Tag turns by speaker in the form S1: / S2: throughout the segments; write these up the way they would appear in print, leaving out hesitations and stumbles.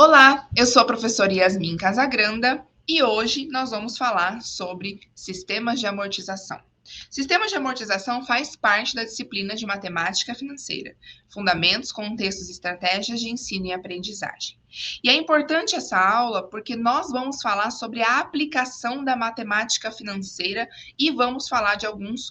S1: Olá, eu sou a professora Yasmin Casagranda e hoje nós vamos falar sobre sistemas de amortização. Sistemas de amortização faz parte da disciplina de matemática financeira, fundamentos, contextos e estratégias de ensino e aprendizagem. E é importante essa aula porque nós vamos falar sobre a aplicação da matemática financeira e vamos falar de alguns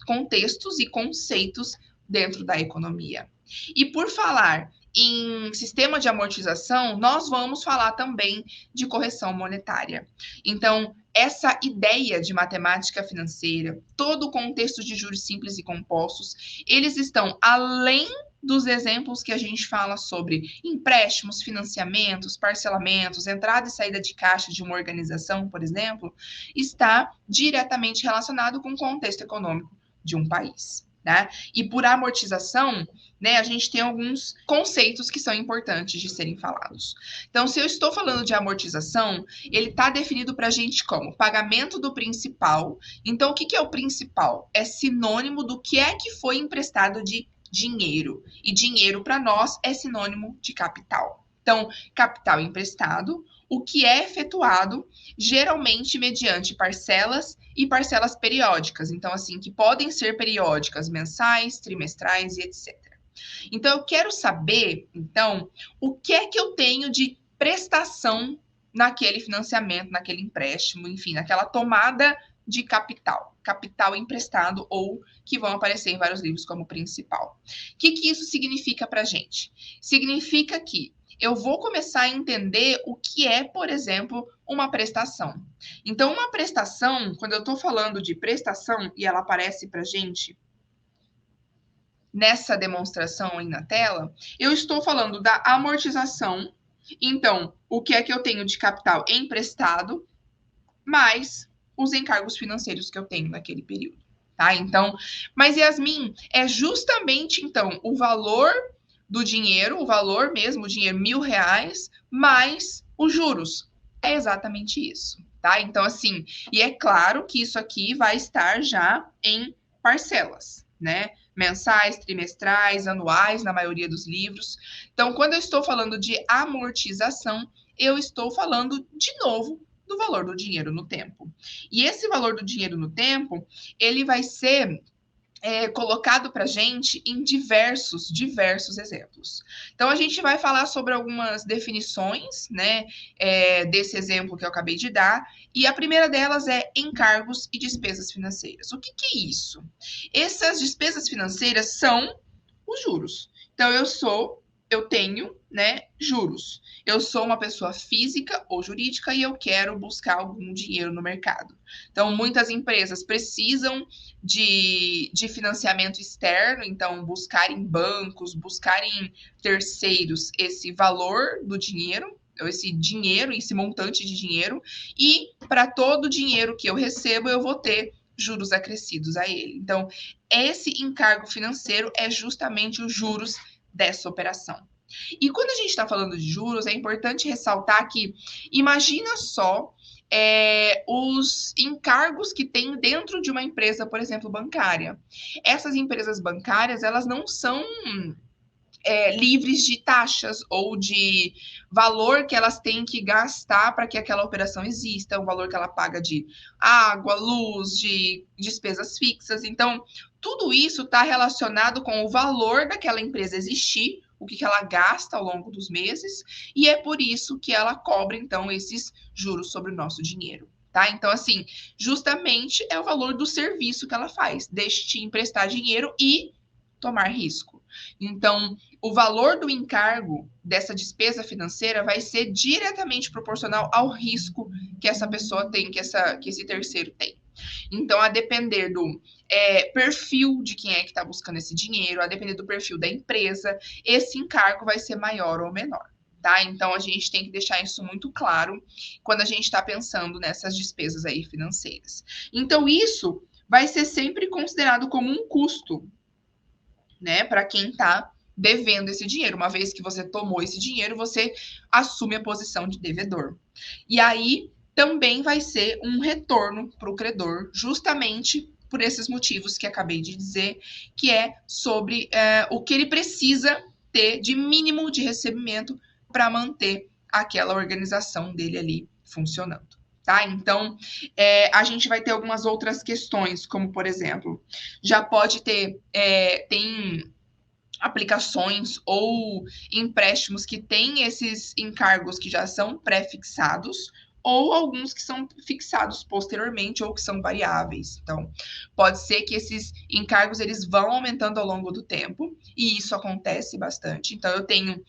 S1: contextos e conceitos dentro da economia. E por falar em sistema de amortização, nós vamos falar também de correção monetária. Então, essa ideia de matemática financeira, todo o contexto de juros simples e compostos, eles estão além dos exemplos que a gente fala sobre empréstimos, financiamentos, parcelamentos, entrada e saída de caixa de uma organização, por exemplo, está diretamente relacionado com o contexto econômico de um país. Né? E por amortização, né, a gente tem alguns conceitos que são importantes de serem falados. Então, se eu estou falando de amortização, ele está definido para a gente como pagamento do principal. Então, o que é o principal? É sinônimo do que é que foi emprestado de dinheiro. E dinheiro, para nós, é sinônimo de capital. Então, capital emprestado, o que é efetuado geralmente mediante parcelas e parcelas periódicas. Então, assim, que podem ser periódicas, mensais, trimestrais e etc. Então, eu quero saber, então, o que é que eu tenho de prestação naquele financiamento, naquele empréstimo, enfim, naquela tomada de capital, capital emprestado ou que vão aparecer em vários livros como principal. O que isso significa para a gente? Significa que eu vou começar a entender o que é, por exemplo, uma prestação. Então, uma prestação, quando eu estou falando de prestação e ela aparece para a gente nessa demonstração aí na tela, eu estou falando da amortização. Então, o que é que eu tenho de capital emprestado, mais os encargos financeiros que eu tenho naquele período, tá? Então, mas Yasmin, é justamente então o valor do dinheiro, o valor mesmo, o dinheiro R$ 1.000, mais os juros. É exatamente isso, tá? Então, assim, e é claro que isso aqui vai estar já em parcelas, né? Mensais, trimestrais, anuais, na maioria dos livros. Então, quando eu estou falando de amortização, eu estou falando, de novo, do valor do dinheiro no tempo. E esse valor do dinheiro no tempo, ele vai ser colocado para a gente em diversos exemplos. Então, a gente vai falar sobre algumas definições, né, desse exemplo que eu acabei de dar, e a primeira delas é encargos e despesas financeiras. O que é isso? Essas despesas financeiras são os juros. Então, eu tenho, né, juros. Eu sou uma pessoa física ou jurídica e eu quero buscar algum dinheiro no mercado. Então, muitas empresas precisam de financiamento externo, então, buscar em bancos, buscar em terceiros esse valor do dinheiro, esse montante de dinheiro, e para todo o dinheiro que eu recebo, eu vou ter juros acrescidos a ele. Então, esse encargo financeiro é justamente os juros dessa operação. E quando a gente está falando de juros, é importante ressaltar que, imagina só os encargos que tem dentro de uma empresa, por exemplo, bancária. Essas empresas bancárias, elas não são livres de taxas ou de valor que elas têm que gastar para que aquela operação exista, o valor que ela paga de água, luz, de despesas fixas. Então, tudo isso está relacionado com o valor daquela empresa existir, o que ela gasta ao longo dos meses, e é por isso que ela cobra, então, esses juros sobre o nosso dinheiro. Tá? Então, assim, justamente é o valor do serviço que ela faz, deixe te emprestar dinheiro e tomar risco. Então, o valor do encargo dessa despesa financeira vai ser diretamente proporcional ao risco que essa pessoa tem, que esse terceiro tem. Então, a depender do perfil de quem é que está buscando esse dinheiro, a depender do perfil da empresa, esse encargo vai ser maior ou menor. Tá? Então, a gente tem que deixar isso muito claro quando a gente está pensando nessas despesas aí financeiras. Então, isso vai ser sempre considerado como um custo, né, para quem está devendo esse dinheiro. Uma vez que você tomou esse dinheiro, você assume a posição de devedor. E aí também vai ser um retorno para o credor, justamente por esses motivos que acabei de dizer, que é sobre o que ele precisa ter de mínimo de recebimento para manter aquela organização dele ali funcionando. Tá? Então, a gente vai ter algumas outras questões, como, por exemplo, já pode ter, tem aplicações ou empréstimos que têm esses encargos que já são pré-fixados, ou alguns que são fixados posteriormente ou que são variáveis. Então, pode ser que esses encargos eles vão aumentando ao longo do tempo, e isso acontece bastante. Então, eu tenho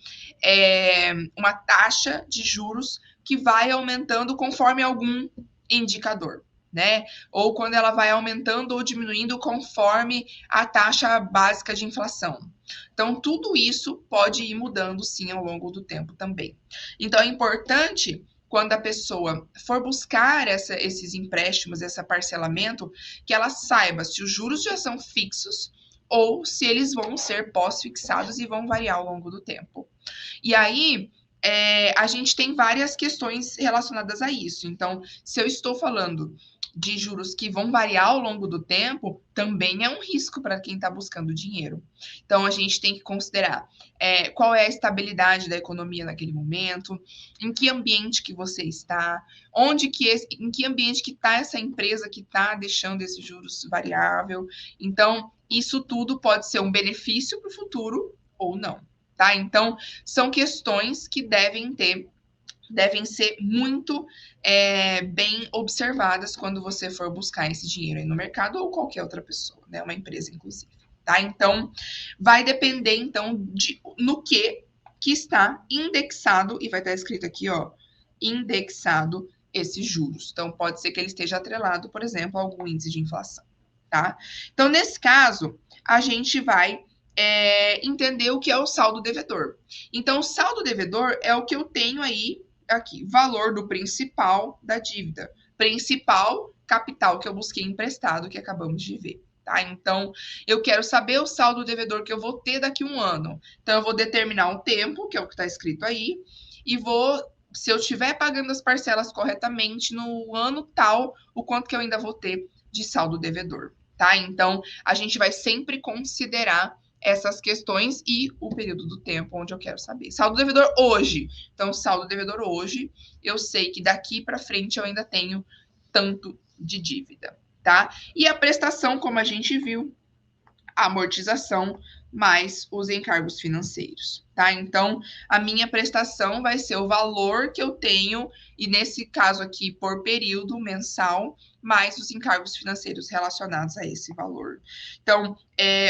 S1: uma taxa de juros que vai aumentando conforme algum indicador, né? Ou quando ela vai aumentando ou diminuindo conforme a taxa básica de inflação. Então, tudo isso pode ir mudando, sim, ao longo do tempo também. Então, é importante, quando a pessoa for buscar esses empréstimos, esse parcelamento, que ela saiba se os juros já são fixos ou se eles vão ser pós-fixados e vão variar ao longo do tempo. E aí, a gente tem várias questões relacionadas a isso. Então, se eu estou falando de juros que vão variar ao longo do tempo, também é um risco para quem está buscando dinheiro. Então, a gente tem que considerar qual é a estabilidade da economia naquele momento, em que ambiente que você está, em que ambiente que está essa empresa que está deixando esses juros variável. Então, isso tudo pode ser um benefício para o futuro ou não. Tá? Então, são questões que devem ser muito bem observadas quando você for buscar esse dinheiro aí no mercado ou qualquer outra pessoa, né? Uma empresa, inclusive. Tá? Então, vai depender, então, no que está indexado, e vai estar escrito aqui, ó, indexado esses juros. Então, pode ser que ele esteja atrelado, por exemplo, a algum índice de inflação, tá? Então, nesse caso, a gente vai entender o que é o saldo devedor. Então, o saldo devedor é o que eu tenho aí, aqui, valor do principal da dívida. Principal, capital que eu busquei emprestado, que acabamos de ver. Tá? Então, eu quero saber o saldo devedor que eu vou ter daqui a um ano. Então, eu vou determinar um tempo, que é o que está escrito aí, e se eu estiver pagando as parcelas corretamente no ano tal, o quanto que eu ainda vou ter de saldo devedor. Tá? Então, a gente vai sempre considerar essas questões e o período do tempo onde eu quero saber. Saldo devedor hoje. Então, saldo devedor hoje, eu sei que daqui para frente eu ainda tenho tanto de dívida, tá? E a prestação, como a gente viu, a amortização mais os encargos financeiros, tá? Então, a minha prestação vai ser o valor que eu tenho, e nesse caso aqui, por período mensal, mais os encargos financeiros relacionados a esse valor. Então,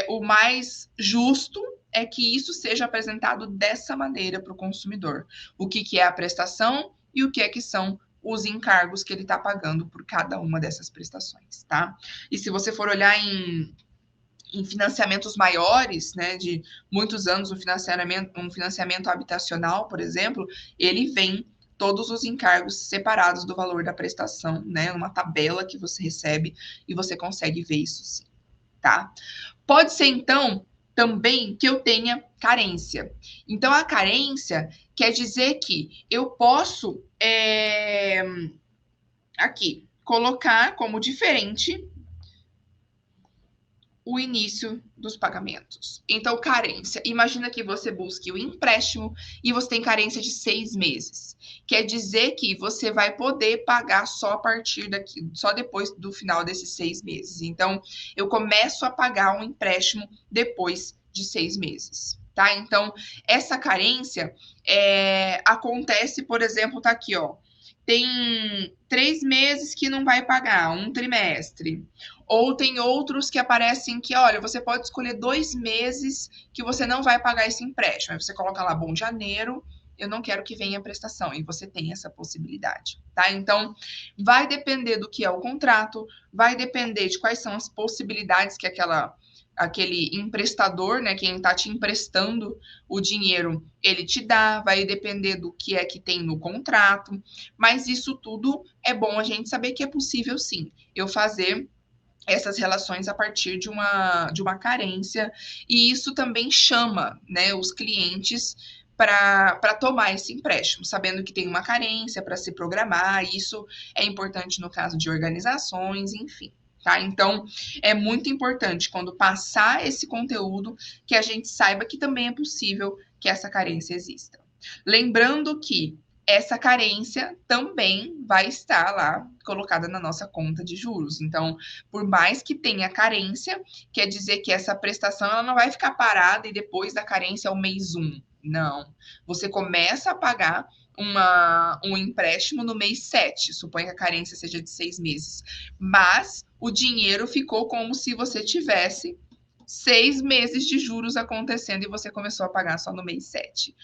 S1: o mais justo é que isso seja apresentado dessa maneira para o consumidor. O que é a prestação e o que é que são os encargos que ele está pagando por cada uma dessas prestações, tá? E se você for olhar em financiamentos maiores, né, de muitos anos, um financiamento habitacional, por exemplo, ele vem todos os encargos separados do valor da prestação, né, uma tabela que você recebe e você consegue ver isso sim, tá? Pode ser, então, também que eu tenha carência. Então, a carência quer dizer que eu posso, aqui, colocar como diferente o início dos pagamentos. Então, carência. Imagina que você busque o empréstimo e você tem carência de 6 meses. Quer dizer que você vai poder pagar só a partir daqui, só depois do final desses 6 meses. Então, eu começo a pagar um empréstimo depois de 6 meses. Tá? Então, essa carência acontece, por exemplo, tá aqui, ó. Tem 3 meses que não vai pagar, um trimestre. Ou tem outros que aparecem que, olha, você pode escolher 2 meses que você não vai pagar esse empréstimo. Aí você coloca lá, bom, janeiro, eu não quero que venha a prestação. E você tem essa possibilidade, tá? Então, vai depender do que é o contrato, vai depender de quais são as possibilidades que aquele emprestador, né, quem está te emprestando o dinheiro, ele te dá, vai depender do que é que tem no contrato, mas isso tudo é bom a gente saber que é possível sim, eu fazer essas relações a partir de uma carência, e isso também chama, né, os clientes para tomar esse empréstimo, sabendo que tem uma carência para se programar, isso é importante no caso de organizações, enfim. Tá? Então, é muito importante quando passar esse conteúdo que a gente saiba que também é possível que essa carência exista. Lembrando que essa carência também vai estar lá colocada na nossa conta de juros. Então, por mais que tenha carência, quer dizer que essa prestação ela não vai ficar parada e depois da carência é o mês 1. Não. Você começa a pagar um empréstimo no mês 7, suponha que a carência seja de 6 meses. Mas o dinheiro ficou como se você tivesse 6 meses de juros acontecendo e você começou a pagar só no mês 7.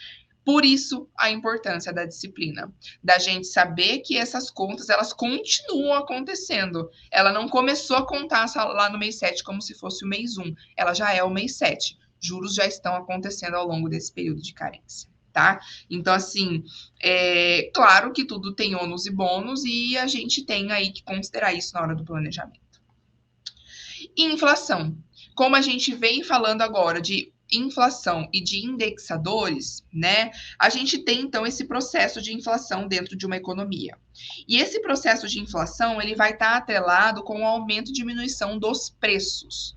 S1: Por isso, a importância da disciplina, da gente saber que essas contas, elas continuam acontecendo. Ela não começou a contar lá no mês 7 como se fosse o mês 1. Ela já é o mês 7. Juros já estão acontecendo ao longo desse período de carência, tá? Então, assim, claro que tudo tem ônus e bônus e a gente tem aí que considerar isso na hora do planejamento. Inflação. Como a gente vem falando agora de inflação e de indexadores, né? A gente tem então esse processo de inflação dentro de uma economia. E esse processo de inflação, ele vai estar atrelado com o aumento e diminuição dos preços.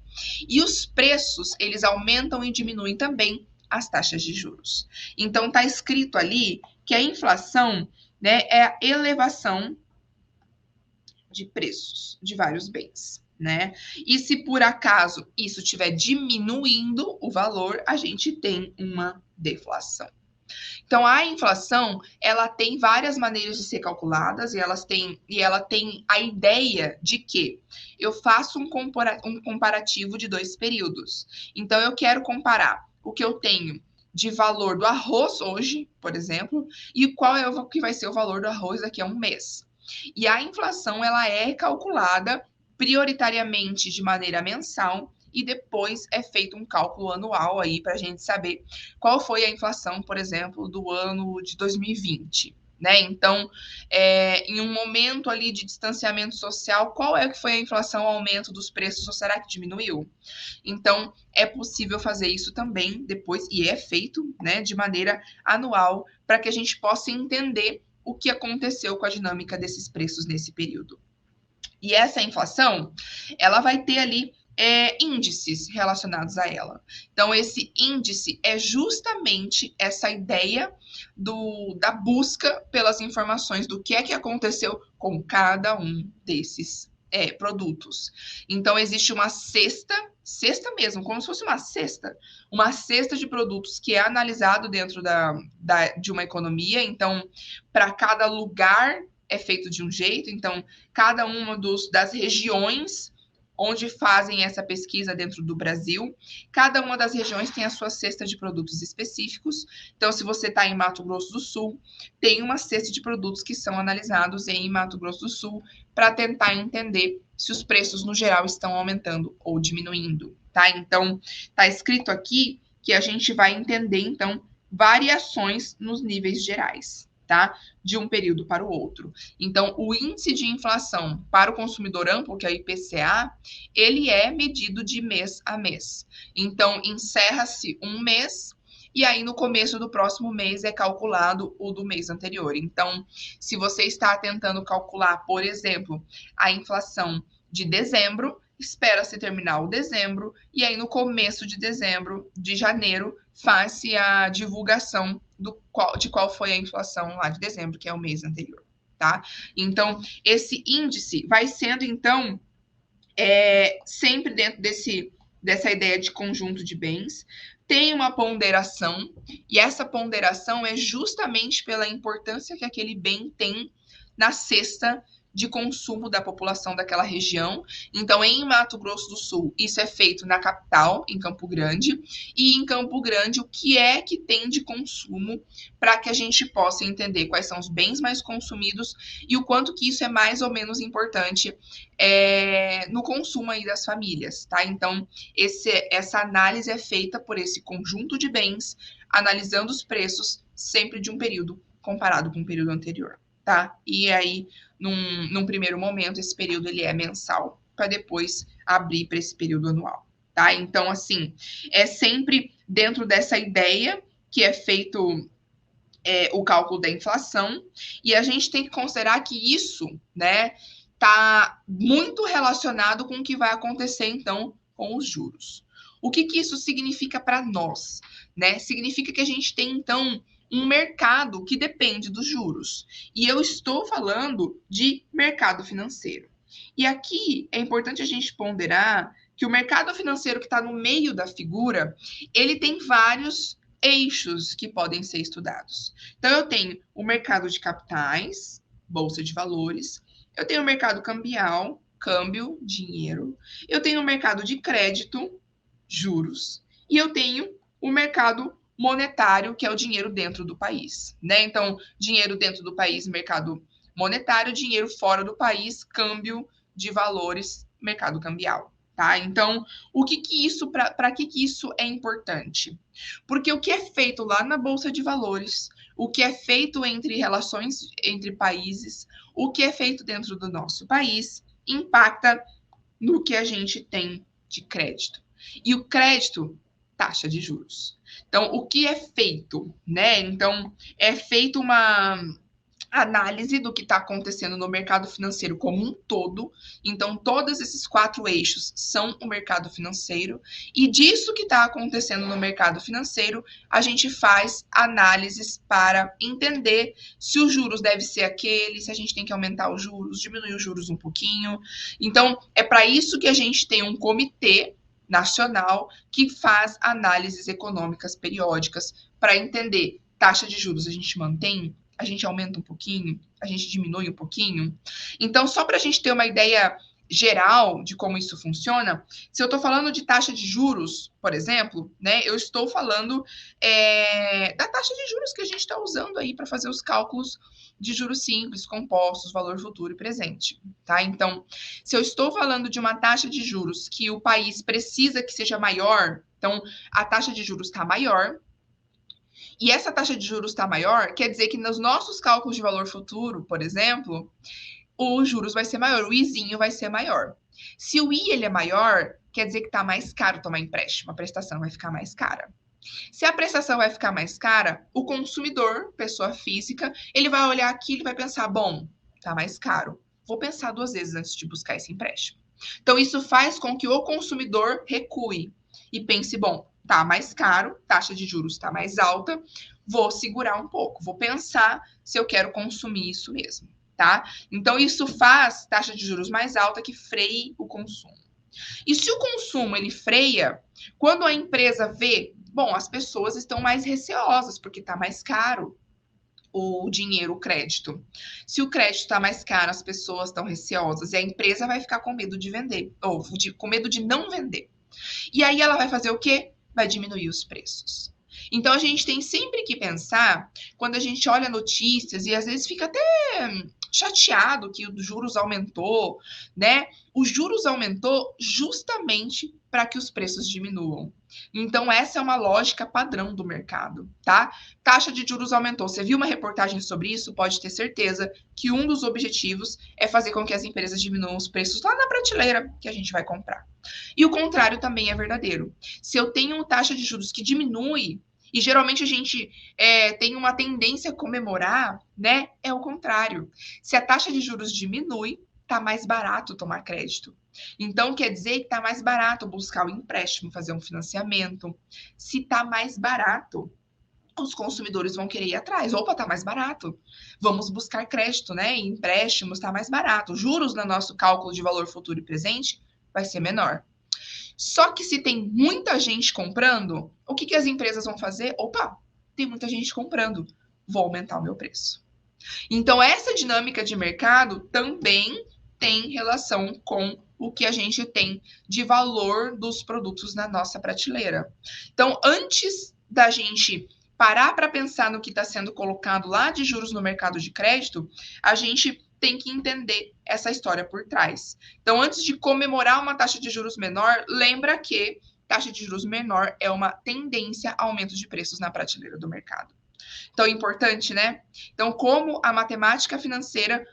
S1: E os preços, eles aumentam e diminuem também as taxas de juros. Então tá escrito ali que a inflação, né, é a elevação de preços de vários bens, né? E se por acaso isso estiver diminuindo o valor, a gente tem uma deflação. Então, a inflação, ela tem várias maneiras de ser calculadas e ela tem a ideia de que eu faço um comparativo de 2 períodos. Então, eu quero comparar o que eu tenho de valor do arroz hoje, por exemplo, e qual é o que vai ser o valor do arroz daqui a um mês. E a inflação, ela é calculada prioritariamente de maneira mensal e depois é feito um cálculo anual aí para a gente saber qual foi a inflação, por exemplo, do ano de 2020. Né? Então, em um momento ali de distanciamento social, qual é que foi a inflação, o aumento dos preços, ou será que diminuiu? Então, é possível fazer isso também depois, e é feito, né, de maneira anual, para que a gente possa entender o que aconteceu com a dinâmica desses preços nesse período. E essa inflação, ela vai ter ali índices relacionados a ela. Então, esse índice é justamente essa ideia da busca pelas informações do que é que aconteceu com cada um desses produtos. Então, existe uma cesta mesmo, como se fosse uma cesta de produtos que é analisado dentro de uma economia. Então, para cada lugar é feito de um jeito, então, cada uma das regiões onde fazem essa pesquisa dentro do Brasil, cada uma das regiões tem a sua cesta de produtos específicos. Então, se você está em Mato Grosso do Sul, tem uma cesta de produtos que são analisados em Mato Grosso do Sul para tentar entender se os preços no geral estão aumentando ou diminuindo, tá? Então, está escrito aqui que a gente vai entender, então, variações nos níveis gerais, tá? De um período para o outro. Então, o índice de inflação para o consumidor amplo, que é o IPCA, ele é medido de mês a mês. Então, encerra-se um mês e aí no começo do próximo mês é calculado o do mês anterior. Então, se você está tentando calcular, por exemplo, a inflação de dezembro, espera-se terminar o dezembro e aí no começo de dezembro, de janeiro, faz-se a divulgação de qual foi a inflação lá de dezembro, que é o mês anterior, tá? Então, esse índice vai sendo, então, sempre dentro dessa ideia de conjunto de bens, tem uma ponderação, e essa ponderação é justamente pela importância que aquele bem tem na cesta de consumo da população daquela região. Então, em Mato Grosso do Sul, isso é feito na capital, em Campo Grande, e em Campo Grande, o que é que tem de consumo para que a gente possa entender quais são os bens mais consumidos e o quanto que isso é mais ou menos importante no consumo aí das famílias, tá? Então, essa análise é feita por esse conjunto de bens, analisando os preços sempre de um período comparado com o período anterior, tá? E aí, num primeiro momento, esse período ele é mensal, para depois abrir para esse período anual, tá? Então, assim, é sempre dentro dessa ideia que é feito o cálculo da inflação, e a gente tem que considerar que isso, né, está muito relacionado com o que vai acontecer, então, com os juros. O que isso significa para nós? Né? Significa que a gente tem, então, um mercado que depende dos juros. E eu estou falando de mercado financeiro. E aqui é importante a gente ponderar que o mercado financeiro que está no meio da figura, ele tem vários eixos que podem ser estudados. Então, eu tenho o mercado de capitais, bolsa de valores, eu tenho o mercado cambial, câmbio, dinheiro, eu tenho o mercado de crédito, juros, e eu tenho o mercado monetário, que é o dinheiro dentro do país, né? Então, dinheiro dentro do país, mercado monetário, dinheiro fora do país, câmbio de valores, mercado cambial, tá? Então, o que que isso, para que isso é importante? Porque o que é feito lá na Bolsa de Valores, o que é feito entre relações entre países, o que é feito dentro do nosso país, impacta no que a gente tem de crédito. E o crédito, taxa de juros. Então, o que é feito, né? Então, é feito uma análise do que está acontecendo no mercado financeiro como um todo. Então, todos esses 4 eixos são o mercado financeiro. E disso que está acontecendo no mercado financeiro, a gente faz análises para entender se os juros deve ser aquele, se a gente tem que aumentar os juros, diminuir os juros um pouquinho. Então, é para isso que a gente tem um comitê nacional que faz análises econômicas periódicas para entender taxa de juros a gente mantém, a gente aumenta um pouquinho, a gente diminui um pouquinho. Então, só para a gente ter uma ideia geral de como isso funciona, se eu estou falando de taxa de juros, por exemplo, né, eu estou falando da taxa de juros que a gente está usando aí para fazer os cálculos de juros simples, compostos, valor futuro e presente, tá? Então, se eu estou falando de uma taxa de juros que o país precisa que seja maior, então a taxa de juros está maior, e essa taxa de juros está maior, quer dizer que nos nossos cálculos de valor futuro, por exemplo, os juros vai ser maior, o izinho vai ser maior. Se o I ele é maior, quer dizer que está mais caro tomar empréstimo, a prestação vai ficar mais cara. Se a prestação vai ficar mais cara, o consumidor, pessoa física, ele vai olhar aqui e vai pensar, bom, tá mais caro, vou pensar 2 vezes antes de buscar esse empréstimo. Então, isso faz com que o consumidor recue e pense, bom, tá mais caro, taxa de juros está mais alta, vou segurar um pouco, vou pensar se eu quero consumir isso mesmo, tá? Então, isso faz taxa de juros mais alta que freie o consumo. E se o consumo ele freia, quando a empresa vê, bom, as pessoas estão mais receosas porque está mais caro o dinheiro, o crédito. Se o crédito está mais caro, as pessoas estão receosas e a empresa vai ficar com medo de vender, ou com medo de não vender. E aí ela vai fazer o quê? Vai diminuir os preços. Então a gente tem sempre que pensar, quando a gente olha notícias e às vezes fica até chateado que os juros aumentou, né? Os juros aumentou justamente para que os preços diminuam. Então essa é uma lógica padrão do mercado, tá? Taxa de juros aumentou. Você viu uma reportagem sobre isso? Pode ter certeza que um dos objetivos é fazer com que as empresas diminuam os preços lá na prateleira que a gente vai comprar. E o contrário também é verdadeiro. Se eu tenho uma taxa de juros que diminui, e geralmente a gente tem uma tendência a comemorar, né? É o contrário. Se a taxa de juros diminui, tá mais barato tomar crédito. Então, quer dizer que tá mais barato buscar o empréstimo, fazer um financiamento. Se tá mais barato, os consumidores vão querer ir atrás. Opa, tá mais barato. Vamos buscar crédito, né? Empréstimos tá mais barato. Juros no nosso cálculo de valor futuro e presente vai ser menor. Só que se tem muita gente comprando, o que as empresas vão fazer? Opa, tem muita gente comprando, vou aumentar o meu preço. Então, essa dinâmica de mercado também tem relação com o que a gente tem de valor dos produtos na nossa prateleira. Então, antes da gente parar para pensar no que está sendo colocado lá de juros no mercado de crédito, a gente tem que entender essa história por trás. Então, antes de comemorar uma taxa de juros menor, lembra que taxa de juros menor é uma tendência a aumento de preços na prateleira do mercado. Então, importante, né? Então, como a matemática financeira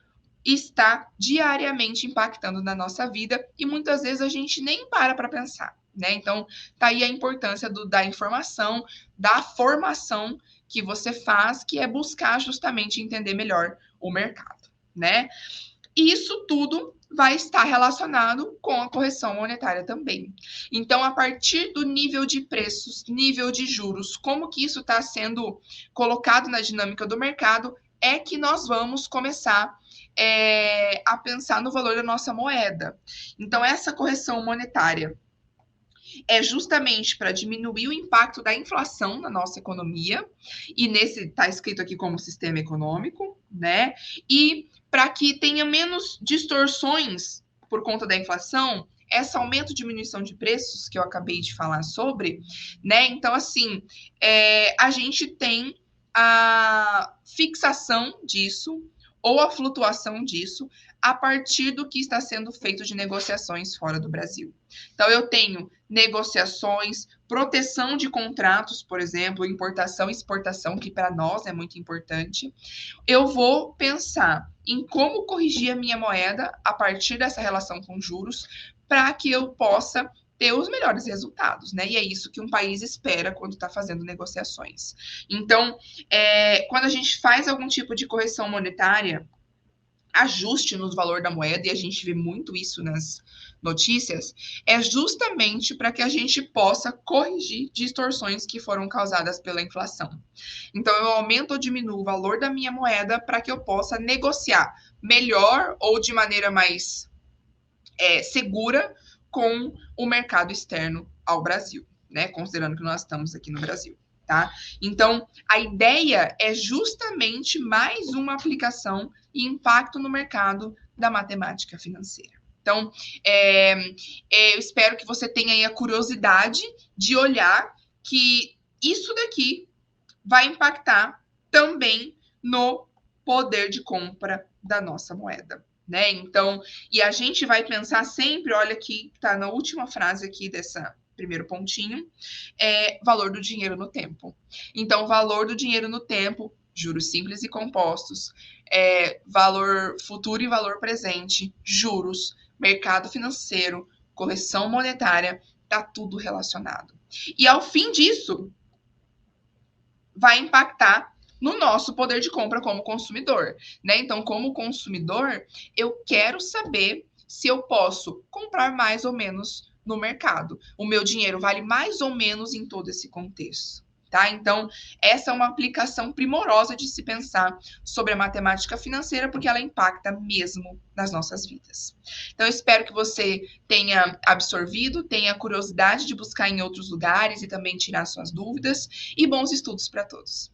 S1: está diariamente impactando na nossa vida e muitas vezes a gente nem para pensar, né? Então, tá aí a importância da informação, da formação que você faz, que é buscar justamente entender melhor o mercado, né? E isso tudo vai estar relacionado com a correção monetária também. Então, a partir do nível de preços, nível de juros, como que isso está sendo colocado na dinâmica do mercado, é que nós vamos começar a pensar no valor da nossa moeda. Então, essa correção monetária é justamente para diminuir o impacto da inflação na nossa economia, e nesse está escrito aqui como sistema econômico, né? E para que tenha menos distorções por conta da inflação, esse aumento e diminuição de preços que eu acabei de falar sobre, né? Então, assim, a gente tem a fixação disso ou a flutuação disso a partir do que está sendo feito de negociações fora do Brasil. Então, eu tenho negociações, proteção de contratos, por exemplo, importação e exportação, que para nós é muito importante. Eu vou pensar em como corrigir a minha moeda a partir dessa relação com juros, para que eu possa ter os melhores resultados, né? E é isso que um país espera quando está fazendo negociações. Então, quando a gente faz algum tipo de correção monetária, ajuste no valor da moeda, e a gente vê muito isso nas notícias, é justamente para que a gente possa corrigir distorções que foram causadas pela inflação. Então, eu aumento ou diminuo o valor da minha moeda para que eu possa negociar melhor ou de maneira mais segura com o mercado externo ao Brasil, né? Considerando que nós estamos aqui no Brasil. Tá? Então, a ideia é justamente mais uma aplicação e impacto no mercado da matemática financeira. Então, eu espero que você tenha aí a curiosidade de olhar que isso daqui vai impactar também no poder de compra da nossa moeda. Né? Então, e a gente vai pensar sempre, olha aqui, está na última frase aqui dessa primeiro pontinho, valor do dinheiro no tempo. Então, valor do dinheiro no tempo, juros simples e compostos, valor futuro e valor presente, juros, mercado financeiro, correção monetária, tá tudo relacionado. E ao fim disso, vai impactar no nosso poder de compra como consumidor, né? Então, como consumidor, eu quero saber se eu posso comprar mais ou menos no mercado. O meu dinheiro vale mais ou menos em todo esse contexto. Tá? Então, essa é uma aplicação primorosa de se pensar sobre a matemática financeira, porque ela impacta mesmo nas nossas vidas. Então, eu espero que você tenha absorvido, tenha curiosidade de buscar em outros lugares e também tirar suas dúvidas, e bons estudos para todos.